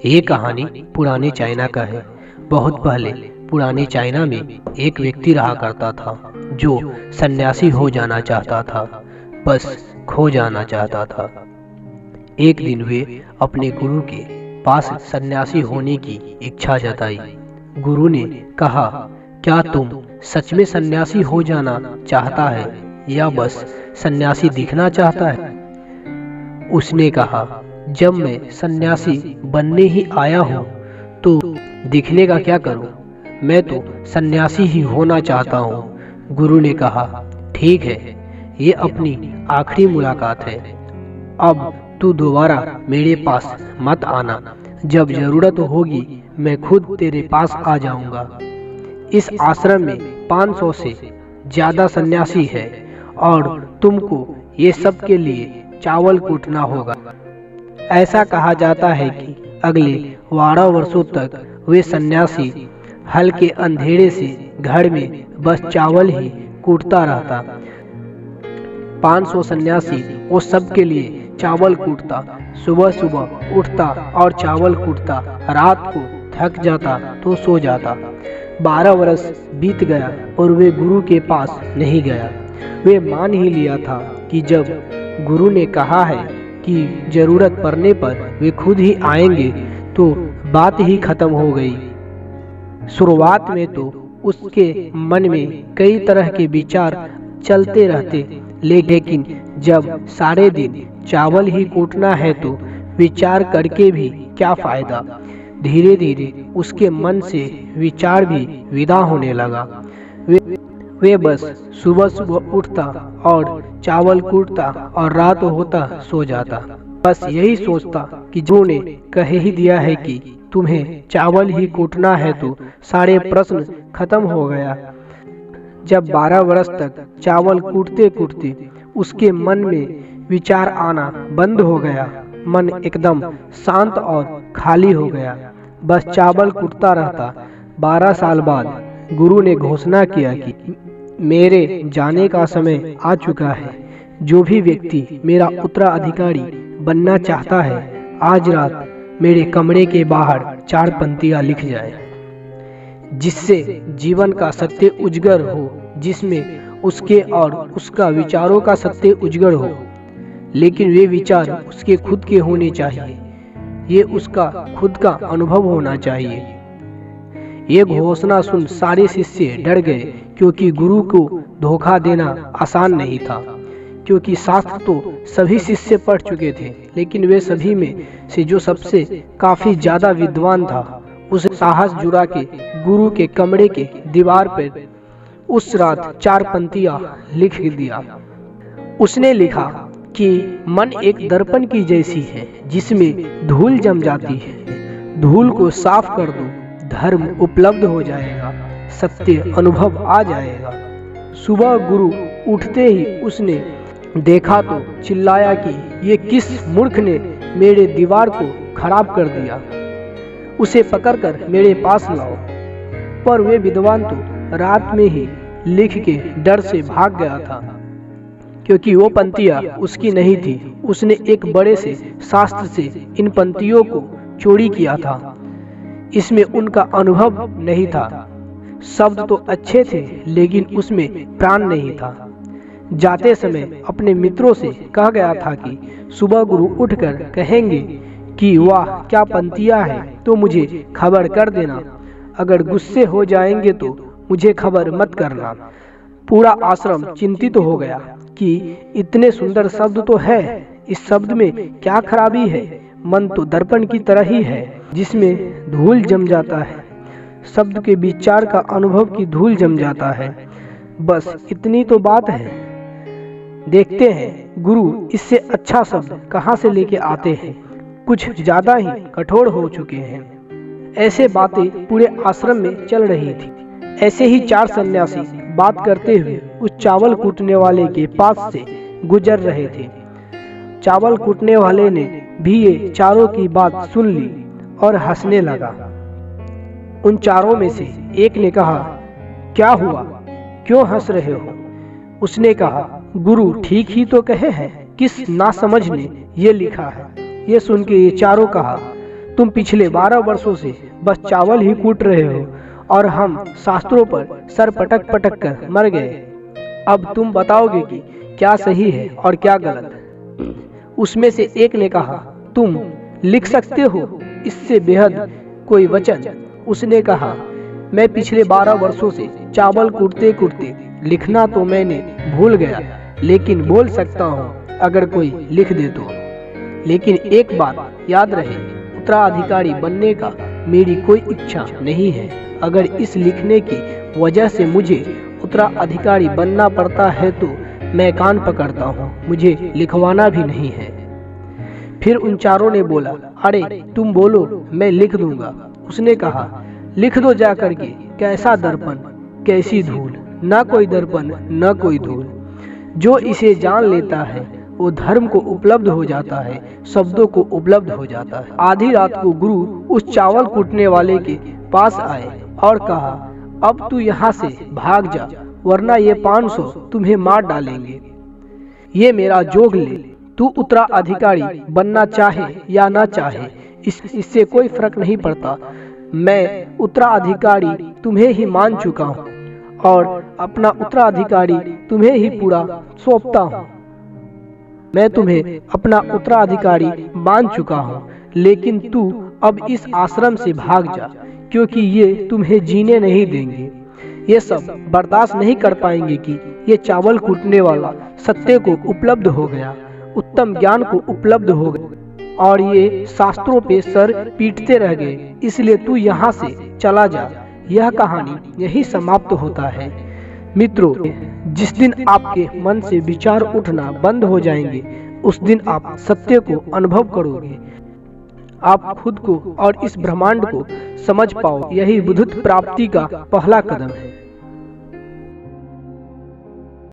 ये कहानी पुराने चाइना का है। बहुत पहले पुराने चाइना में एक व्यक्ति रहा करता था जो सन्यासी हो जाना चाहता था, बस खो जाना चाहता था। एक दिन वे अपने गुरु के पास सन्यासी होने की इच्छा जताई। गुरु ने कहा, क्या तुम सच में सन्यासी हो जाना चाहता है या बस सन्यासी दिखना चाहता है? उसने कहा, जब मैं सन्यासी बनने ही आया हूँ तो दिखने का क्या करूँ, मैं तो सन्यासी ही होना चाहता हूँ। गुरु ने कहा, ठीक है, ये अपनी आखिरी मुलाकात है। अब तू दोबारा मेरे पास मत आना, जब जरूरत होगी मैं खुद तेरे पास आ जाऊंगा। इस आश्रम में 500 से ज्यादा सन्यासी है और तुमको ये सब के लिए चावल कूटना होगा। ऐसा कहा जाता है कि अगले 12 वर्षों तक वे सन्यासी हल्के अंधेरे से घर में बस चावल ही कूटता रहता। 500 सन्यासी वो सब के लिए चावल कूटता, सुबह सुबह उठता और चावल कूटता, रात को थक जाता तो सो जाता। 12 वर्ष बीत गया और वे गुरु के पास नहीं गया। वे मान ही लिया था कि जब गुरु ने कहा है कि जरूरत पड़ने पर वे खुद ही आएंगे तो बात ही खत्म हो गई। शुरुआत में तो उसके मन में कई तरह के विचार चलते रहते, लेकिन जब सारे दिन चावल ही कूटना है तो विचार करके भी क्या फायदा। धीरे धीरे उसके मन से विचार भी विदा होने लगा। वे बस सुबह सुबह उठता और चावल कूटता और रात होता सो जाता। बस यही सोचता कि गुरु ने कह ही दिया है कि तुम्हें चावल ही कूटना है तो सारे प्रश्न खत्म हो गया। जब 12 वर्ष तक चावल कूटते कूटते उसके मन में विचार आना बंद हो गया, मन एकदम शांत और खाली हो गया, बस चावल कूटता रहता। 12 साल बाद गुरु ने घोषणा किया कि मेरे जाने का समय आ चुका है। जो भी व्यक्ति मेरा उत्तराधिकारी बनना चाहता है, आज रात मेरे कमरे के बाहर 4 पंक्तियां लिख जाए, जिससे जीवन का सत्य उजागर हो, जिसमें उसके और उसका विचारों का सत्य उजागर हो, लेकिन वे विचार उसके खुद के होने चाहिए। ये उसका खुद का अनुभव होना चाहिए। ये घोषणा सुन सारे शिष्य डर गए, क्योंकि गुरु को धोखा देना आसान नहीं था। क्योंकि शास्त्र तो सभी शिष्य पढ़ चुके थे, लेकिन वे सभी में से जो सबसे काफी ज्यादा विद्वान था, उसे साहस जुड़ा के गुरु के कमरे के दीवार पर उस रात 4 पंक्तियां लिख दिया। उसने लिखा कि मन एक दर्पण की जैसी है जिसमें धूल जम जाती है। धूल को साफ कर दो, धर्म उपलब्ध हो जाएगा, सत्य अनुभव आ जाएगा। सुबह गुरु उठते ही उसने देखा तो चिल्लाया कि ये किस मूर्ख ने मेरे दीवार को खराब कर दिया, उसे पकड़कर मेरे पास लाओ। पर वे विद्वान तो रात में ही लिख के डर से भाग गया था, क्योंकि वो पंक्तियां उसकी नहीं थी। उसने एक बड़े से शास्त्र से इन पंक्तियों को चोरी किया था। इसमें उनका अनुभव नहीं था। शब्द तो अच्छे थे, लेकिन उसमें प्राण नहीं था। जाते समय अपने मित्रों से कह गया था कि सुबह गुरु उठकर कहेंगे कि वाह क्या पंक्तियां हैं, तो मुझे खबर कर देना। अगर गुस्से हो जाएंगे तो मुझे खबर मत करना। पूरा आश्रम चिंतित हो गया कि इतने सुंदर शब्द तो है, इस शब्द में क्या खराबी है। मन तो दर्पण की तरह ही है जिसमें धूल जम जाता है। शब्द के विचार का अनुभव की धूल जम जाता है। बस इतनी तो बात है। देखते हैं गुरु इससे अच्छा शब्द कहाँ से लेके आते हैं। कुछ ज्यादा ही कठोर हो चुके हैं। ऐसे बातें पूरे आश्रम में चल रही थी। ऐसे ही 4 सन्यासी बात करते हुए उस चावल कूटने वाले के पास से गुजर रहे थे। चावल कूटने वाले ने भी ये चारों की बात सुन ली और हंसने लगा। उन चारों में से एक ने कहा, क्या हुआ, क्यों हंस रहे हो? उसने कहा, गुरु ठीक ही तो कहे हैं, किस नासमझ ने ये लिखा है। ये सुन के ये चारों कहा, तुम पिछले 12 वर्षों से बस चावल ही कूट रहे हो और हम शास्त्रों पर सर पटक पटक कर मर गए। अब तुम बताओगे कि क्या सही है और क्या गलत। उसमें से एक ने कहा, तुम लिख सकते हो इससे बेहद कोई वचन। उसने कहा, मैं पिछले 12 वर्षों से चावल कूटते कूटते लिखना तो मैंने भूल गया, लेकिन बोल सकता हूँ अगर कोई लिख दे तो। लेकिन एक बात याद रहे, उत्तराधिकारी बनने का मेरी कोई इच्छा नहीं है। अगर इस लिखने की वजह से मुझे उत्तराधिकारी बनना पड़ता है तो मैं कान पकड़ता हूँ, मुझे लिखवाना भी नहीं है। फिर उन चारों ने बोला, अरे तुम बोलो, मैं लिख दूंगा। उसने कहा, लिख दो जा करके। कैसा दर्पण, कैसी धूल, ना कोई दर्पण न कोई धूल। जो इसे जान लेता है वो धर्म को उपलब्ध हो जाता है, शब्दों को उपलब्ध हो जाता है। आधी रात को गुरु उस चावल कूटने वाले के पास आए और कहा, अब तू यहाँ से भाग जा, वरना ये 500 तुम्हें मार डालेंगे। ये मेरा जोग ले, तू उत्तराधिकारी बनना चाहे या ना चाहे, इससे कोई फर्क नहीं पड़ता। मैं उत्तराधिकारी तुम्हें ही मान चुका हूँ और अपना उत्तराधिकारी तुम्हें ही पूरा सौंपता हूँ। मैं तुम्हें अपना उत्तराधिकारी मान चुका हूँ, लेकिन तू अब इस आश्रम से भाग जा, क्योंकि ये तुम्हें जीने नहीं देंगे। ये सब बर्दाश्त नहीं कर पाएंगे कि ये चावल कूटने वाला सत्य को उपलब्ध हो गया, उत्तम ज्ञान को उपलब्ध हो गया और ये शास्त्रों पे सर पीटते रह गए। इसलिए तू यहाँ से चला जा। यह कहानी यही समाप्त होता है। मित्रों, जिस दिन आपके मन से विचार उठना बंद हो जाएंगे, उस दिन आप सत्य को अनुभव करोगे। आप खुद को और इस ब्रह्मांड को समझ पाओ। यही बुद्ध प्राप्ति का पहला कदम है।